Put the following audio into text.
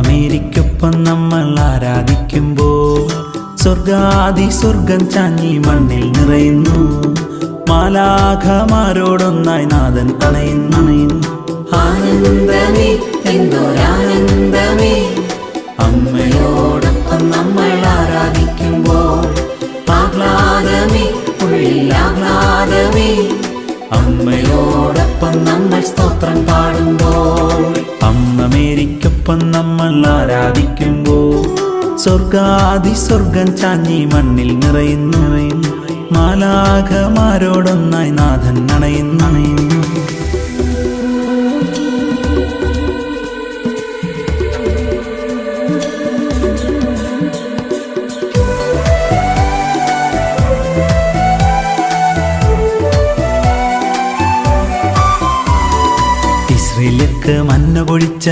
മേരിക്കൊപ്പം നമ്മൾ ആരാധിക്കുമ്പോൾ സ്വർഗാദി സ്വർഗം ചാഞ്ഞി മണ്ണിൽ നിറയുന്നു. മാലാഖമാരോടൊന്നായി നാഥൻ അണയുന്നു. ആനന്ദമേ എന്തൊരാനന്ദമേ, അമ്മയോടൊപ്പം നമ്മൾ ആരാധിക്കുമ്പോൾ ആഹ്ലാദമേ ഉള്ളിൽ ആഹ്ലാദമേ, അമ്മയോടൊപ്പം നമ്മൾ സ്തോത്രം പാടുമ്പോൾ. അമ്മ മേരിക്കൊപ്പം നമ്മൾ ആരാധിക്കുമ്പോൾ സ്വർഗാദി സ്വർഗം ചാഞ്ഞി മണ്ണിൽ നിറയുന്നു. മാലാഖമാരോടൊന്നായി നാഥൻ അണയുന്നു. ഇസ്രായേലിലേക്ക് മന്ന പൊഴിച്ച